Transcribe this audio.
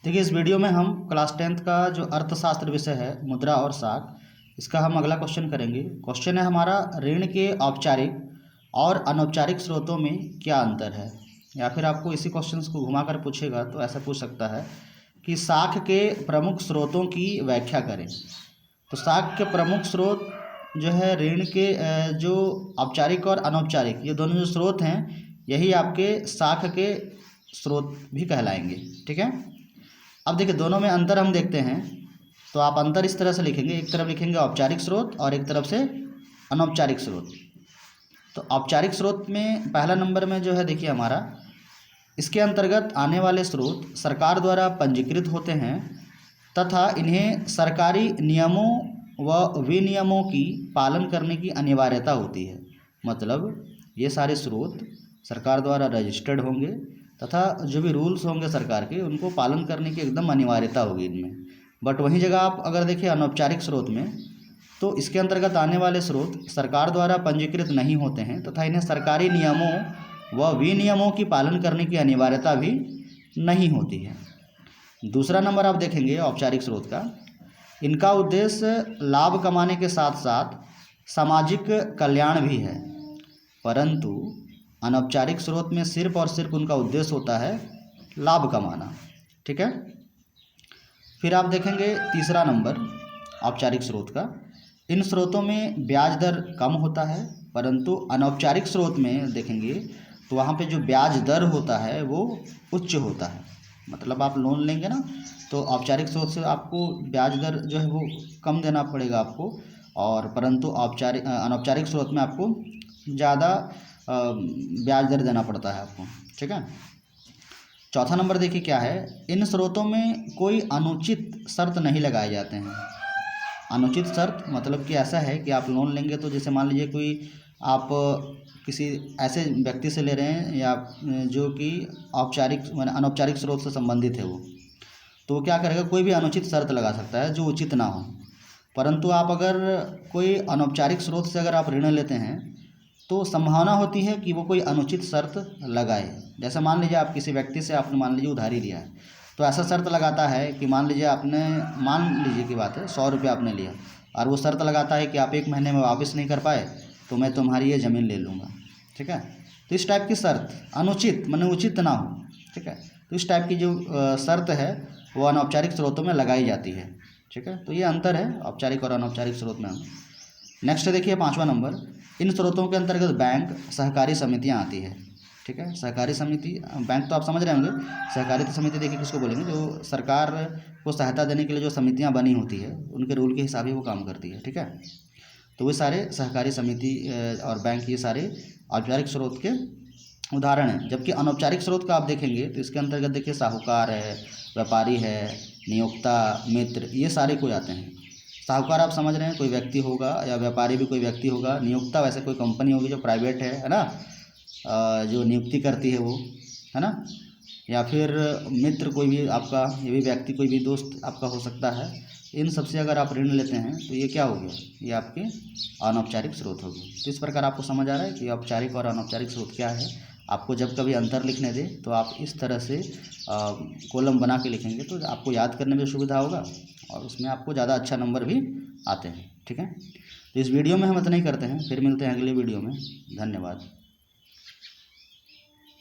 देखिए, इस वीडियो में हम क्लास 10th का जो अर्थशास्त्र विषय है मुद्रा और साख, इसका हम अगला क्वेश्चन करेंगे। क्वेश्चन है हमारा, ऋण के औपचारिक और अनौपचारिक स्रोतों में क्या अंतर है। या फिर आपको इसी क्वेश्चन को घुमाकर पूछेगा तो ऐसा पूछ सकता है कि साख के प्रमुख स्रोतों की व्याख्या करें। तो साख के प्रमुख स्रोत जो है ऋण के जो औपचारिक और अनौपचारिक, ये दोनों जो स्रोत हैं यही आपके साख के स्रोत भी कहलाएंगे। ठीक है, अब देखिए दोनों में अंतर हम देखते हैं। तो आप अंतर इस तरह से लिखेंगे, एक तरफ लिखेंगे औपचारिक स्रोत और एक तरफ से अनौपचारिक स्रोत। तो औपचारिक स्रोत में पहला नंबर में जो है देखिए हमारा, इसके अंतर्गत आने वाले स्रोत सरकार द्वारा पंजीकृत होते हैं तथा इन्हें सरकारी नियमों व विनियमों की पालन करने की अनिवार्यता होती है। मतलब ये सारे स्रोत सरकार द्वारा रजिस्टर्ड होंगे तथा जो भी रूल्स होंगे सरकार के उनको पालन करने की एकदम अनिवार्यता होगी इनमें। बट वहीं जगह आप अगर देखिए अनौपचारिक स्रोत में, तो इसके अंतर्गत आने वाले स्रोत सरकार द्वारा पंजीकृत नहीं होते हैं तथा इन्हें सरकारी नियमों व विनियमों की पालन करने की अनिवार्यता भी नहीं होती है। दूसरा नंबर आप देखेंगे औपचारिक स्रोत का, इनका उद्देश्य लाभ कमाने के साथ साथ सामाजिक कल्याण भी है, परंतु अनौपचारिक स्रोत में सिर्फ और सिर्फ उनका उद्देश्य होता है लाभ कमाना। ठीक है, फिर आप देखेंगे तीसरा नंबर औपचारिक स्रोत का, इन स्रोतों में ब्याज दर कम होता है, परंतु अनौपचारिक स्रोत में देखेंगे तो वहाँ पे जो ब्याज दर होता है वो उच्च होता है। मतलब आप लोन लेंगे ना, तो औपचारिक स्रोत से आपको ब्याज दर जो है वो कम देना पड़ेगा आपको, और परंतु अनौपचारिक स्रोत में आपको ज़्यादा ब्याज दर देना पड़ता है आपको। ठीक है, चौथा नंबर देखिए क्या है, इन स्रोतों में कोई अनुचित शर्त नहीं लगाए जाते हैं। अनुचित शर्त मतलब कि ऐसा है कि आप लोन लेंगे तो जैसे मान लीजिए कोई आप किसी ऐसे व्यक्ति से ले रहे हैं या जो कि औपचारिक अनौपचारिक स्रोत से संबंधित है वो, तो वो क्या करेगा, कोई भी अनुचित शर्त लगा सकता है जो उचित ना हो। परंतु आप अगर कोई अनौपचारिक स्रोत से अगर आप ऋण लेते हैं तो संभावना होती है कि वो कोई अनुचित शर्त लगाए। जैसे मान लीजिए आप किसी व्यक्ति से आपने मान लीजिए उधारी लिया है, तो ऐसा शर्त लगाता है कि मान लीजिए की बात है 100 रुपये आपने लिया और वो शर्त लगाता है कि आप 1 महीने में वापस नहीं कर पाए तो मैं तुम्हारी ये ज़मीन ले लूँगा। ठीक है, तो इस टाइप की शर्त अनुचित माने उचित ना हो। ठीक है, तो इस टाइप की जो शर्त है वो अनौपचारिक स्रोतों में लगाई जाती है। ठीक है, तो ये अंतर है औपचारिक और अनौपचारिक स्रोत में। नेक्स्ट देखिए 5वां नंबर, इन स्रोतों के अंतर्गत बैंक सहकारी समितियां आती है। ठीक है, सहकारी समिति, बैंक तो आप समझ रहे होंगे, सहकारी समिति देखिए किसको बोलेंगे, जो सरकार को सहायता देने के लिए जो समितियां बनी होती है उनके रूल के हिसाब से वो काम करती है। ठीक है, तो वो सारे सहकारी समिति और बैंक ये सारे औपचारिक स्रोत के उदाहरण हैं। जबकि अनौपचारिक स्रोत का आप देखेंगे तो इसके अंतर्गत देखिए साहूकार है, व्यापारी है, नियोक्ता, मित्र, ये सारे कोई आते हैं। साहूकार आप समझ रहे हैं कोई व्यक्ति होगा, या व्यापारी भी कोई व्यक्ति होगा, नियोक्ता वैसे कोई कंपनी होगी जो प्राइवेट है ना, जो नियुक्ति करती है वो, है ना, या फिर मित्र कोई भी आपका, ये भी व्यक्ति कोई भी दोस्त आपका हो सकता है। इन सबसे अगर आप ऋण लेते हैं तो ये क्या हो गया, ये आपके अनौपचारिक स्रोत हो गए। तो इस प्रकार आपको समझ आ रहा है कि औपचारिक और अनौपचारिक स्रोत क्या है। आपको जब कभी अंतर लिखने दे तो आप इस तरह से कॉलम बना के लिखेंगे तो आपको याद करने में सुविधा होगा और उसमें आपको ज़्यादा अच्छा नंबर भी आते हैं। ठीक है, तो इस वीडियो में हम इतना ही करते हैं, फिर मिलते हैं अगले वीडियो में। धन्यवाद।